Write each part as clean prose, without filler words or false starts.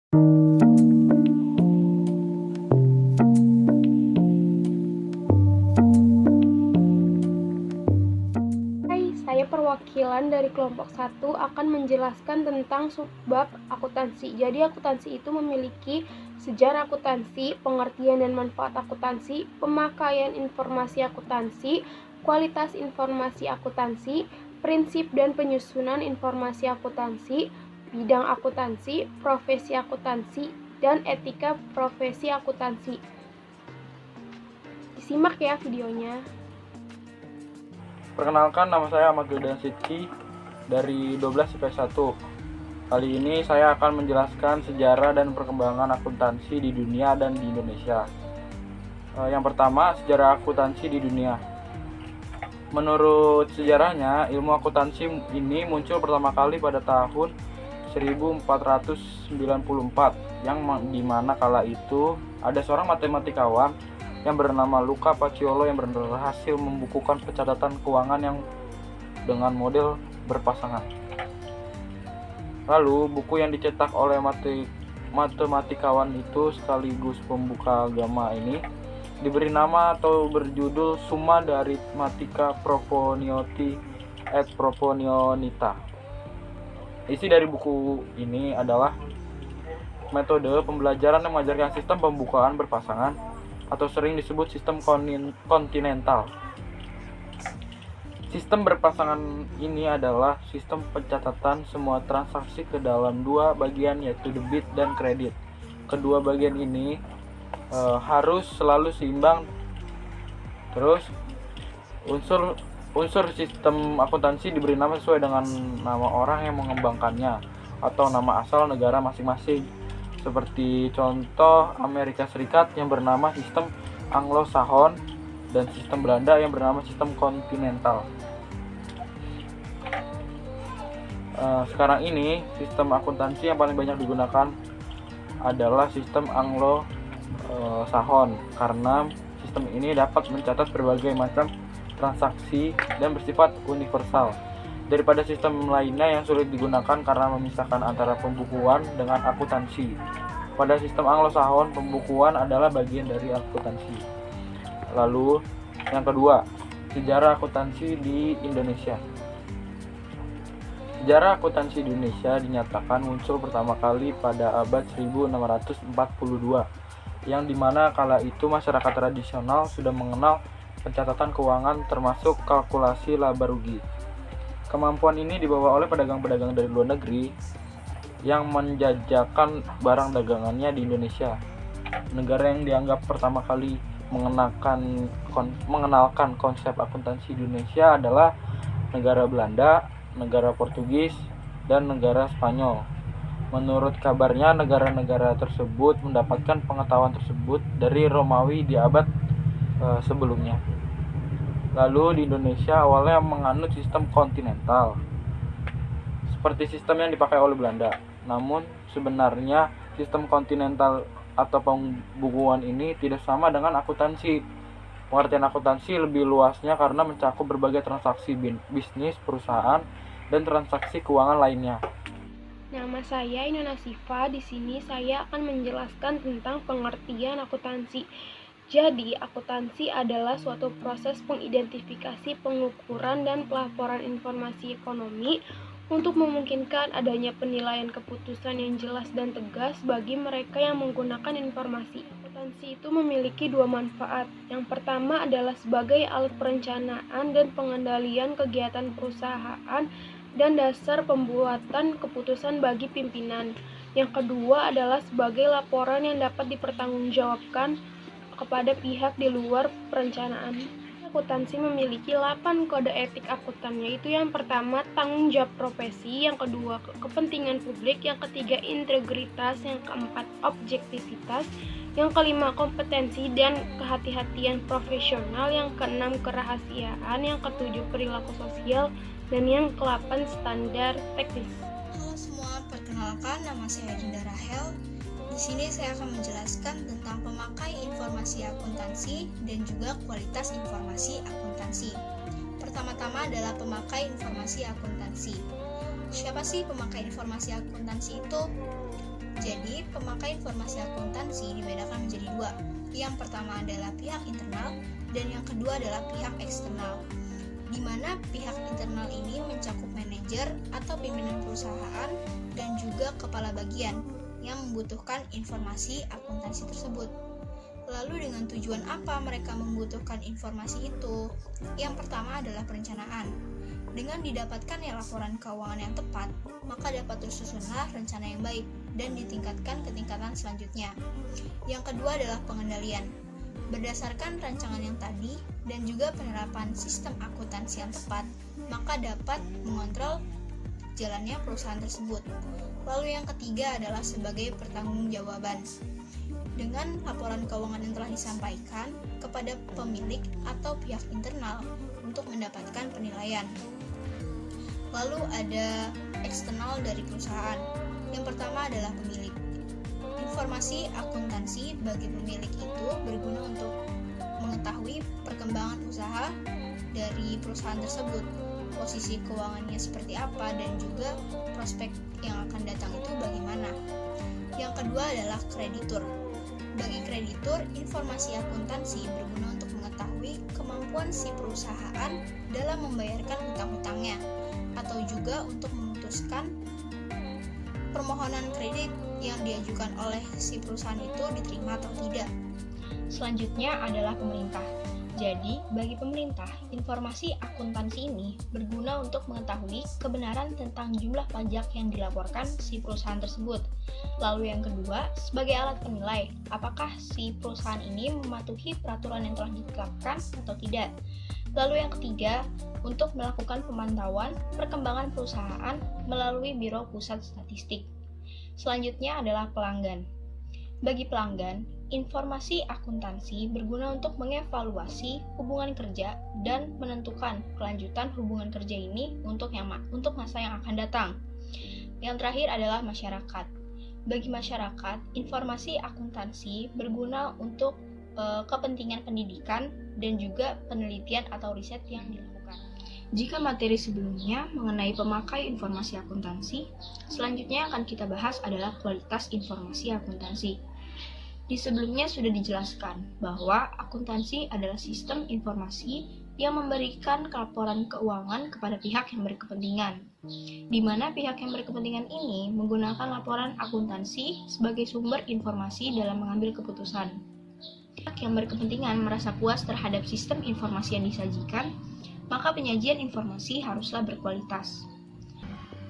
Hai, saya perwakilan dari kelompok 1 akan menjelaskan tentang subbab akuntansi. Jadi akuntansi itu memiliki sejarah akuntansi, pengertian dan manfaat akuntansi, pemakaian informasi akuntansi, kualitas informasi akuntansi, prinsip dan penyusunan informasi akuntansi, bidang akuntansi, profesi akuntansi, dan etika profesi akuntansi. Disimak ya videonya. Perkenalkan, nama saya Ahmad Gildan Sidki dari 12 IPS 1. Kali ini saya akan menjelaskan sejarah dan perkembangan akuntansi di dunia dan di Indonesia. Yang pertama, sejarah akuntansi di dunia. Menurut sejarahnya, ilmu akuntansi ini muncul pertama kali pada tahun 1494, yang dimana kala itu ada seorang matematikawan yang bernama Luca Paciolo yang berhasil membukukan pencatatan keuangan yang dengan model berpasangan. Lalu, buku yang dicetak oleh matematikawan itu sekaligus pembuka agama ini diberi nama atau berjudul Summa Arithmetica Proponenti et Proponentia. Isi dari buku ini adalah metode pembelajaran yang mengajarkan sistem pembukaan berpasangan atau sering disebut sistem kontinental. Sistem berpasangan ini adalah sistem pencatatan semua transaksi ke dalam dua bagian, yaitu debit dan kredit. Kedua bagian ini harus selalu seimbang. Terus unsur sistem akuntansi diberi nama sesuai dengan nama orang yang mengembangkannya atau nama asal negara masing-masing. Seperti contoh Amerika Serikat yang bernama sistem Anglo-Saxon dan sistem Belanda yang bernama sistem kontinental. Sekarang ini sistem akuntansi yang paling banyak digunakan adalah sistem Anglo-Saxon karena sistem ini dapat mencatat berbagai macam transaksi dan bersifat universal daripada sistem lainnya yang sulit digunakan karena memisahkan antara pembukuan dengan akuntansi. Pada sistem Anglo-Saxon, pembukuan adalah bagian dari akuntansi. Lalu, yang kedua, sejarah akuntansi di Indonesia. Sejarah akuntansi di Indonesia dinyatakan muncul pertama kali pada abad 1642, yang dimana kala itu masyarakat tradisional sudah mengenal pencatatan keuangan termasuk kalkulasi laba rugi. Kemampuan ini dibawa oleh pedagang-pedagang dari luar negeri yang menjajakan barang dagangannya di Indonesia. Negara yang dianggap pertama kali mengenalkan konsep akuntansi di Indonesia adalah negara Belanda, negara Portugis, dan negara Spanyol. Menurut kabarnya, negara-negara tersebut mendapatkan pengetahuan tersebut dari Romawi di abad sebelumnya. Lalu di Indonesia awalnya menganut sistem kontinental seperti sistem yang dipakai oleh Belanda. Namun sebenarnya sistem kontinental atau pembukuan ini tidak sama dengan akuntansi. Pengertian akuntansi lebih luasnya karena mencakup berbagai transaksi bisnis, perusahaan, dan transaksi keuangan lainnya. Nama saya Inona Siva. Di sini saya akan menjelaskan tentang pengertian akuntansi. Jadi, akuntansi adalah suatu proses pengidentifikasi, pengukuran, dan pelaporan informasi ekonomi untuk memungkinkan adanya penilaian keputusan yang jelas dan tegas bagi mereka yang menggunakan informasi. Akuntansi itu memiliki dua manfaat. Yang pertama adalah sebagai alat perencanaan dan pengendalian kegiatan perusahaan dan dasar pembuatan keputusan bagi pimpinan. Yang kedua adalah sebagai laporan yang dapat dipertanggungjawabkan kepada pihak di luar perencanaan. Akuntansi memiliki 8 kode etik akuntan, yaitu yang pertama tanggung jawab profesi, yang kedua kepentingan publik, yang ketiga integritas, yang keempat objektivitas, yang kelima kompetensi dan kehati-hatian profesional, yang keenam kerahasiaan, yang ketujuh perilaku sosial, dan yang ke-8 standar teknis. Halo semua, perkenalkan nama saya Dinda Rahel. Di sini saya akan menjelaskan tentang pemakai informasi akuntansi dan juga kualitas informasi akuntansi. Pertama-tama adalah pemakai informasi akuntansi. Siapa sih pemakai informasi akuntansi itu? Jadi, pemakai informasi akuntansi dibedakan menjadi dua. Yang pertama adalah pihak internal dan yang kedua adalah pihak eksternal. Di mana pihak internal ini mencakup manajer atau pimpinan perusahaan dan juga kepala bagian yang membutuhkan informasi akuntansi tersebut. Lalu dengan tujuan apa mereka membutuhkan informasi itu? Yang pertama adalah perencanaan. Dengan didapatkannya laporan keuangan yang tepat, maka dapat tersusunlah rencana yang baik dan ditingkatkan ke tingkatan selanjutnya. Yang kedua adalah pengendalian. Berdasarkan rancangan yang tadi dan juga penerapan sistem akuntansi yang tepat, maka dapat mengontrol jalannya perusahaan tersebut. Lalu yang ketiga adalah sebagai pertanggungjawaban. Dengan laporan keuangan yang telah disampaikan kepada pemilik atau pihak internal untuk mendapatkan penilaian. Lalu ada eksternal dari perusahaan. Yang pertama adalah pemilik. Informasi akuntansi bagi pemilik itu berguna untuk mengetahui perkembangan usaha dari perusahaan tersebut, posisi keuangannya seperti apa, dan juga prospek yang akan datang itu bagaimana. Yang kedua adalah kreditur. Bagi kreditur, informasi akuntansi berguna untuk mengetahui kemampuan si perusahaan dalam membayarkan hutang-hutangnya, atau juga untuk memutuskan permohonan kredit yang diajukan oleh si perusahaan itu diterima atau tidak. Selanjutnya adalah pemerintah. Jadi, bagi pemerintah, informasi akuntansi ini berguna untuk mengetahui kebenaran tentang jumlah pajak yang dilaporkan si perusahaan tersebut. Lalu yang kedua, sebagai alat penilai, apakah si perusahaan ini mematuhi peraturan yang telah ditetapkan atau tidak. Lalu yang ketiga, untuk melakukan pemantauan perkembangan perusahaan melalui Biro Pusat Statistik. Selanjutnya adalah pelanggan. Bagi pelanggan, informasi akuntansi berguna untuk mengevaluasi hubungan kerja dan menentukan kelanjutan hubungan kerja ini untuk masa yang akan datang. Yang terakhir adalah masyarakat. Bagi masyarakat, informasi akuntansi berguna untuk kepentingan pendidikan dan juga penelitian atau riset yang dilakukan. Jika materi sebelumnya mengenai pemakai informasi akuntansi, selanjutnya yang akan kita bahas adalah kualitas informasi akuntansi. Di sebelumnya sudah dijelaskan bahwa akuntansi adalah sistem informasi yang memberikan laporan keuangan kepada pihak yang berkepentingan, di mana pihak yang berkepentingan ini menggunakan laporan akuntansi sebagai sumber informasi dalam mengambil keputusan. Pihak yang berkepentingan merasa puas terhadap sistem informasi yang disajikan, maka penyajian informasi haruslah berkualitas.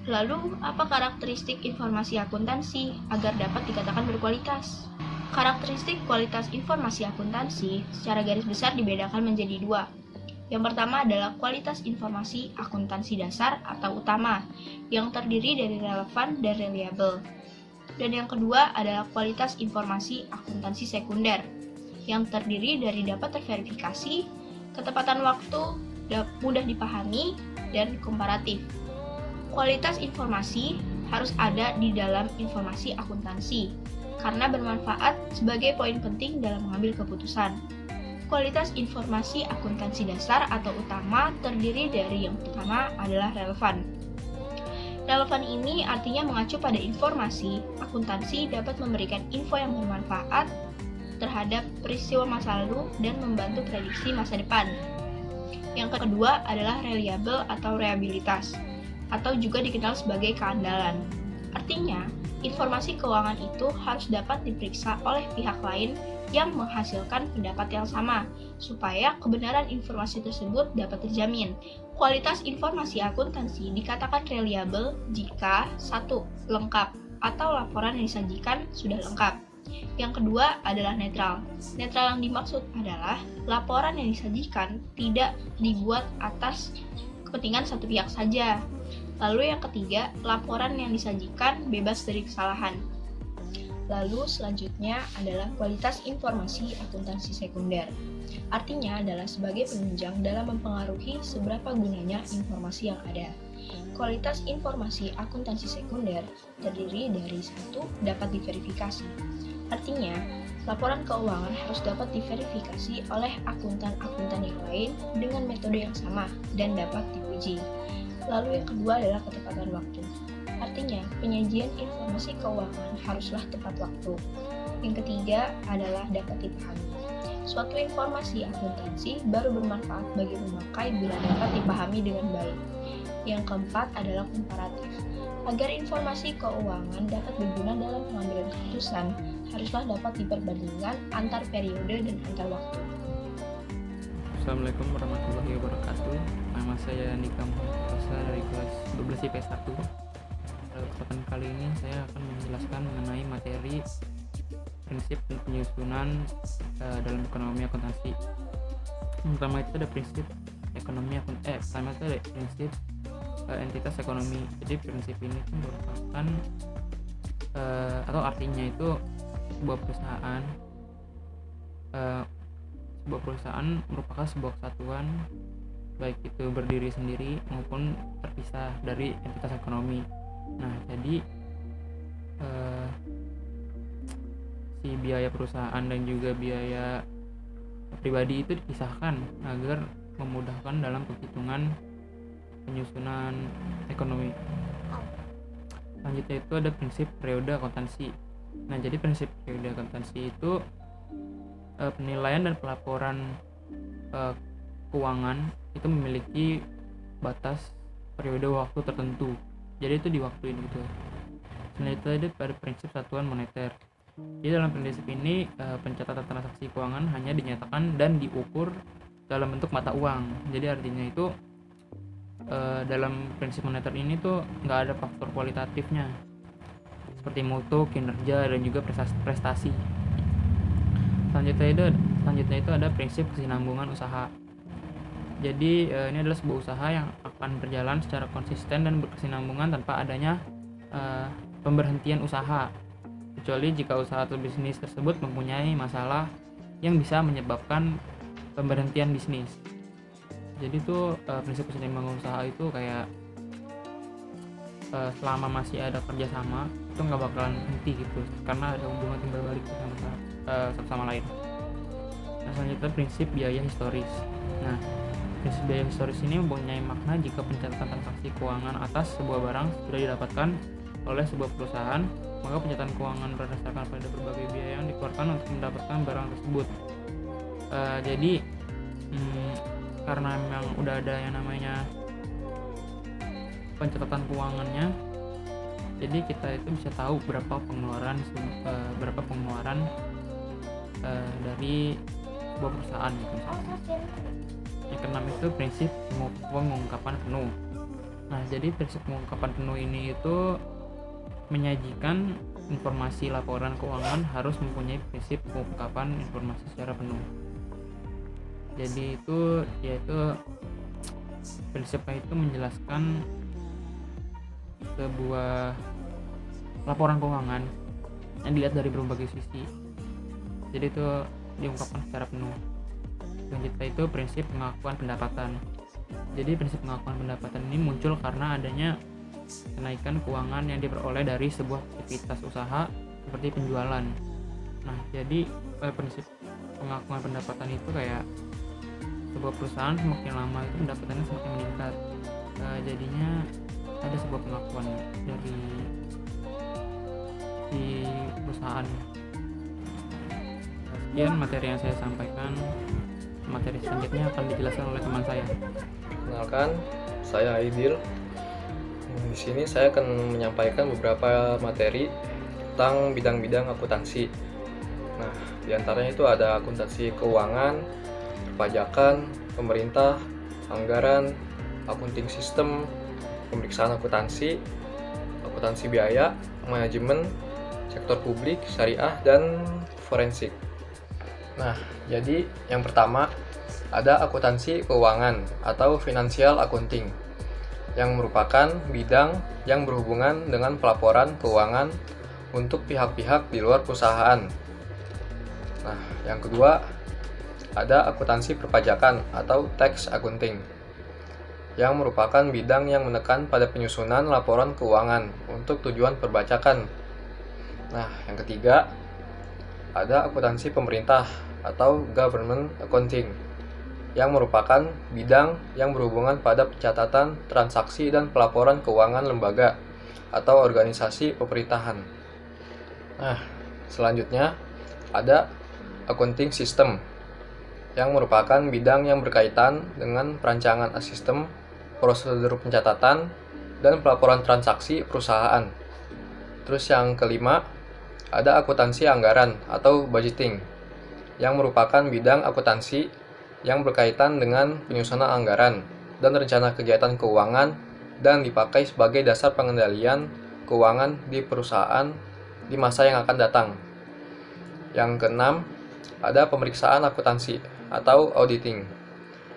Lalu, apa karakteristik informasi akuntansi agar dapat dikatakan berkualitas? Karakteristik kualitas informasi akuntansi secara garis besar dibedakan menjadi dua. Yang pertama adalah kualitas informasi akuntansi dasar atau utama, yang terdiri dari relevan dan reliable. Dan yang kedua adalah kualitas informasi akuntansi sekunder, yang terdiri dari dapat terverifikasi, ketepatan waktu, mudah dipahami, dan komparatif. Kualitas informasi harus ada di dalam informasi akuntansi, karena bermanfaat sebagai poin penting dalam mengambil keputusan. Kualitas informasi akuntansi dasar atau utama terdiri dari yang pertama adalah relevan. Relevan ini artinya mengacu pada informasi, akuntansi dapat memberikan info yang bermanfaat terhadap peristiwa masa lalu dan membantu prediksi masa depan. Yang kedua adalah reliable atau reliabilitas, atau juga dikenal sebagai keandalan. Artinya, informasi keuangan itu harus dapat diperiksa oleh pihak lain yang menghasilkan pendapat yang sama, supaya kebenaran informasi tersebut dapat terjamin. Kualitas informasi akuntansi dikatakan reliable jika 1. Lengkap, atau laporan yang disajikan sudah lengkap. Yang kedua adalah netral. Netral yang dimaksud adalah laporan yang disajikan tidak dibuat atas kepentingan satu pihak saja. Lalu yang ketiga, laporan yang disajikan bebas dari kesalahan. Lalu selanjutnya adalah kualitas informasi akuntansi sekunder. Artinya adalah sebagai penunjang dalam mempengaruhi seberapa gunanya informasi yang ada. Kualitas informasi akuntansi sekunder terdiri dari 1. Dapat diverifikasi. Artinya, laporan keuangan harus dapat diverifikasi oleh akuntan-akuntan yang lain dengan metode yang sama dan dapat diuji. Lalu yang kedua adalah ketepatan waktu. Artinya, penyajian informasi keuangan haruslah tepat waktu. Yang ketiga adalah dapat dipahami. Suatu informasi akuntansi baru bermanfaat bagi pemakai bila dapat dipahami dengan baik. Yang keempat adalah komparatif. Agar informasi keuangan dapat berguna dalam pengambilan keputusan, haruslah dapat diperbandingkan antar periode dan antar waktu. Assalamualaikum warahmatullahi wabarakatuh. Nama saya Nika Muhammad dari kelas 12 IPS 1. Pada kesempatan kali ini saya akan menjelaskan mengenai materi prinsip penyusunan dalam ekonomi akuntansi. Pertama itu ada prinsip ekonomi pertama itu ada prinsip entitas ekonomi. Jadi prinsip ini merupakan atau artinya itu sebuah perusahaan merupakan sebuah kesatuan, baik itu berdiri sendiri maupun terpisah dari entitas ekonomi. Nah, jadi si biaya perusahaan dan juga biaya pribadi itu dipisahkan agar memudahkan dalam penghitungan penyusunan ekonomi. Selanjutnya itu ada prinsip periode akuntansi. Nah, jadi prinsip periode akuntansi itu penilaian dan pelaporan keuangan itu memiliki batas periode waktu tertentu. Jadi itu diwaktuin gitu. Selanjutnya ada pada prinsip satuan moneter. Jadi dalam prinsip ini pencatatan transaksi keuangan hanya dinyatakan dan diukur dalam bentuk mata uang. Jadi artinya itu dalam prinsip moneter ini tuh nggak ada faktor kualitatifnya seperti mutu, kinerja, dan juga prestasi. Selanjutnya itu ada prinsip kesinambungan usaha. Jadi ini adalah sebuah usaha yang akan berjalan secara konsisten dan berkesinambungan tanpa adanya pemberhentian usaha, kecuali jika usaha atau bisnis tersebut mempunyai masalah yang bisa menyebabkan pemberhentian bisnis. Jadi itu prinsip kesinambungan usaha itu kayak selama masih ada kerjasama itu nggak bakalan henti gitu, karena ada hubungan timbal balik satu sama lain. Nah, selanjutnya prinsip biaya historis. Nah, prinsip biaya historis ini mempunyai makna jika pencatatan transaksi keuangan atas sebuah barang sudah didapatkan oleh sebuah perusahaan, maka pencatatan keuangan berdasarkan pada berbagai biaya yang dikeluarkan untuk mendapatkan barang tersebut. Jadi karena memang udah ada yang namanya pencatatan keuangannya, jadi kita itu bisa tahu berapa pengeluaran dari sebuah perusahaan gitu misalnya. Yang keenam itu prinsip pengungkapan penuh. Nah, jadi prinsip pengungkapan penuh ini itu menyajikan informasi laporan keuangan harus mempunyai prinsip pengungkapan informasi secara penuh. Jadi itu yaitu prinsipnya itu menjelaskan sebuah laporan keuangan yang dilihat dari berbagai sisi. Jadi itu diungkapkan secara penuh. Selanjutnya itu prinsip pengakuan pendapatan. Jadi prinsip pengakuan pendapatan ini muncul karena adanya kenaikan keuangan yang diperoleh dari sebuah aktivitas usaha seperti penjualan. Nah, jadi prinsip pengakuan pendapatan itu kayak sebuah perusahaan semakin lama itu pendapatannya semakin meningkat. Jadinya ada sebuah pengakuan dari si perusahaan. Sekian materi yang saya sampaikan. Materi selanjutnya akan dijelaskan oleh teman saya. Kenalkan, saya Aidil. Di sini saya akan menyampaikan beberapa materi tentang bidang-bidang akuntansi. Nah, diantaranya itu ada akuntansi keuangan, perpajakan, pemerintah, anggaran, accounting system, pemeriksaan akuntansi, akuntansi biaya, manajemen, sektor publik, syariah, dan forensik. Nah, jadi yang pertama ada akuntansi keuangan atau financial accounting, yang merupakan bidang yang berhubungan dengan pelaporan keuangan untuk pihak-pihak di luar perusahaan. Nah, yang kedua ada akuntansi perpajakan atau tax accounting, yang merupakan bidang yang menekan pada penyusunan laporan keuangan untuk tujuan perpajakan. Nah, yang ketiga ada akuntansi pemerintah atau government accounting, yang merupakan bidang yang berhubungan pada pencatatan transaksi dan pelaporan keuangan lembaga atau organisasi pemerintahan. Nah, selanjutnya ada accounting system yang merupakan bidang yang berkaitan dengan perancangan sistem, prosedur pencatatan, dan pelaporan transaksi perusahaan. Terus yang kelima, ada akuntansi anggaran atau budgeting yang merupakan bidang akuntansi yang berkaitan dengan penyusunan anggaran dan rencana kegiatan keuangan dan dipakai sebagai dasar pengendalian keuangan di perusahaan di masa yang akan datang. Yang keenam, ada pemeriksaan akuntansi atau auditing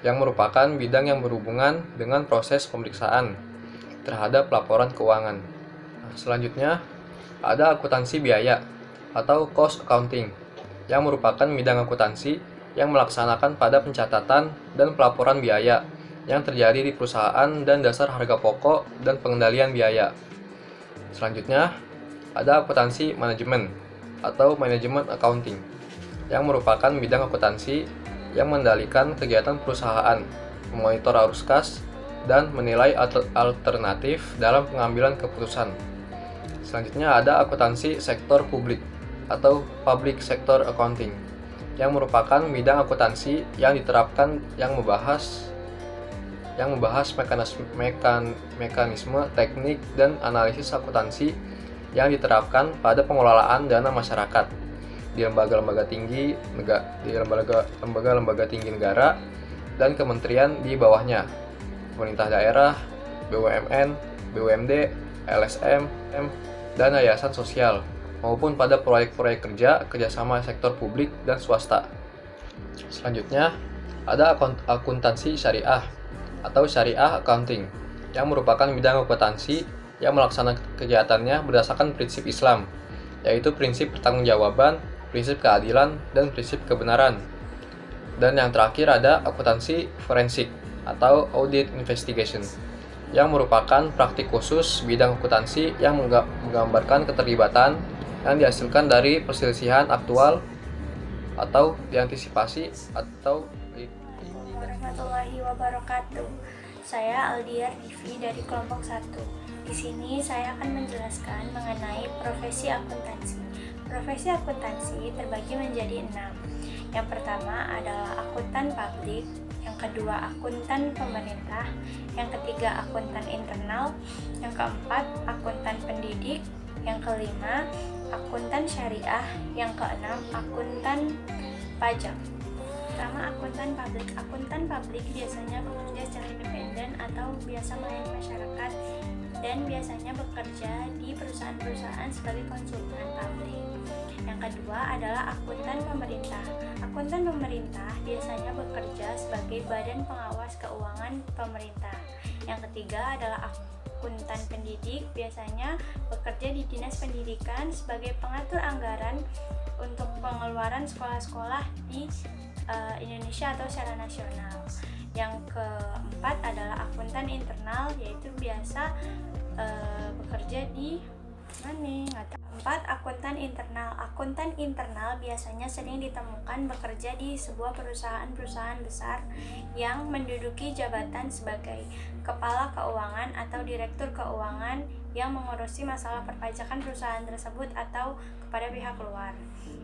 yang merupakan bidang yang berhubungan dengan proses pemeriksaan terhadap laporan keuangan. Nah, selanjutnya, ada akuntansi biaya atau cost accounting yang merupakan bidang akuntansi yang melaksanakan pada pencatatan dan pelaporan biaya yang terjadi di perusahaan dan dasar harga pokok dan pengendalian biaya. Selanjutnya, ada akuntansi manajemen atau management accounting yang merupakan bidang akuntansi yang mengendalikan kegiatan perusahaan, memonitor arus kas, dan menilai alternatif dalam pengambilan keputusan. Selanjutnya ada akuntansi sektor publik atau public sector accounting yang merupakan bidang akuntansi yang diterapkan yang membahas mekanisme teknik dan analisis akuntansi yang diterapkan pada pengelolaan dana masyarakat di lembaga-lembaga tinggi negara dan kementerian di bawahnya, pemerintah daerah, BUMN, BUMD, LSM, dan yayasan sosial, maupun pada proyek-proyek kerjasama sektor publik dan swasta. Selanjutnya, ada akuntansi syariah atau syariah accounting yang merupakan bidang akuntansi yang melaksanakan kegiatannya berdasarkan prinsip Islam, yaitu prinsip pertanggungjawaban, prinsip keadilan, dan prinsip kebenaran. Dan yang terakhir ada akuntansi forensik atau audit investigation yang merupakan praktik khusus bidang akuntansi yang menggambarkan keterlibatan yang dihasilkan dari perselisihan aktual atau diantisipasi atau warahmatullahi wabarakatuh. Saya Aldiar Divi dari kelompok 1. Di sini saya akan menjelaskan mengenai profesi akuntansi. Profesi akuntansi terbagi menjadi 6. Yang pertama adalah akuntan publik, yang kedua akuntan pemerintah, yang ketiga akuntan internal, yang keempat akuntan pendidik, yang kelima akuntan syariah, yang keenam akuntan pajak. Pertama, akuntan publik. Akuntan publik biasanya bekerja secara independen atau biasa melayani masyarakat dan biasanya bekerja di perusahaan-perusahaan sebagai konsultan publik. Yang kedua adalah akuntan pemerintah. Akuntan pemerintah biasanya bekerja sebagai badan pengawas keuangan pemerintah. Yang ketiga adalah akuntan pendidik, biasanya bekerja di Dinas Pendidikan sebagai pengatur anggaran untuk pengeluaran sekolah-sekolah di Indonesia atau secara nasional. Yang keempat adalah akuntan internal, yaitu biasa bekerja di Keempat, akuntan internal. Akuntan internal biasanya sering ditemukan bekerja di sebuah perusahaan-perusahaan besar yang menduduki jabatan sebagai kepala keuangan atau direktur keuangan yang mengurusi masalah perpajakan perusahaan tersebut atau kepada pihak luar.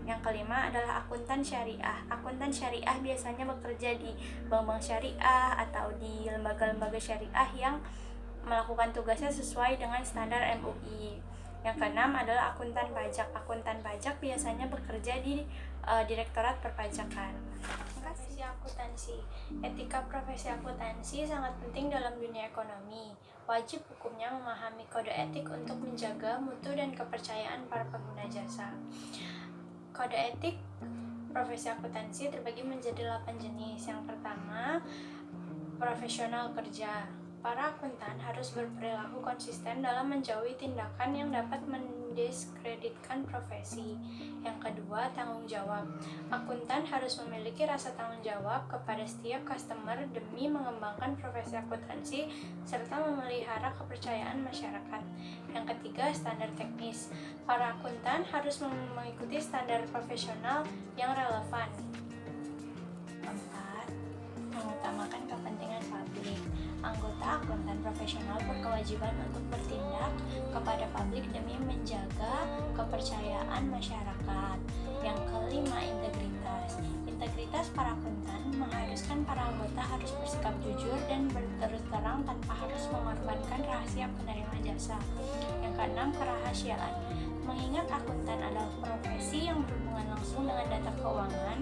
Yang kelima adalah akuntan syariah. Akuntan syariah biasanya bekerja di bank-bank syariah atau di lembaga-lembaga syariah yang melakukan tugasnya sesuai dengan standar MUI. Yang keenam adalah akuntan pajak. Akuntan pajak biasanya bekerja di Direktorat Perpajakan. Profesi akuntansi. Etika profesi akuntansi sangat penting dalam dunia ekonomi. Wajib hukumnya memahami kode etik untuk menjaga mutu dan kepercayaan para pengguna jasa. Kode etik profesi akuntansi terbagi menjadi 8 jenis. Yang pertama, profesional kerja. Para akuntan harus berperilaku konsisten dalam menjauhi tindakan yang dapat mendiskreditkan profesi. Yang kedua, tanggung jawab. Akuntan harus memiliki rasa tanggung jawab kepada setiap customer demi mengembangkan profesi akuntansi serta memelihara kepercayaan masyarakat. Yang ketiga, standar teknis. Para akuntan harus mengikuti standar profesional yang relevan. Keempat, mengutamakan kepentingan publik. Anggota akuntan profesional berkewajiban untuk bertindak kepada publik demi menjaga kepercayaan masyarakat. Yang kelima, integritas. Integritas para akuntan mengharuskan para anggota harus bersikap jujur dan berterus terang tanpa harus mengorbankan rahasia penerima jasa. Yang keenam, kerahasiaan. Mengingat akuntan adalah profesi yang berhubungan langsung dengan data keuangan,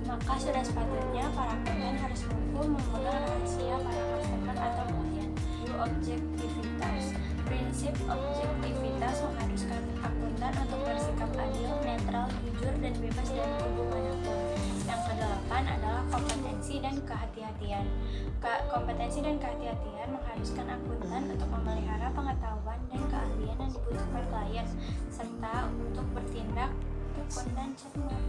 maka sudah sepatutnya para akuntan harus mampu memegang rahasia para customer atau klien. Objektivitas. Prinsip objektivitas mengharuskan akuntan untuk bersikap adil, netral, jujur, dan bebas dari kubu manapun. Yang kedelapan adalah kompetensi dan kehati-hatian. Kompetensi dan kehati-hatian mengharuskan akuntan untuk memelihara pengetahuan dan keahlian yang dibutuhkan klien, serta untuk bertindak tekun dan cermat.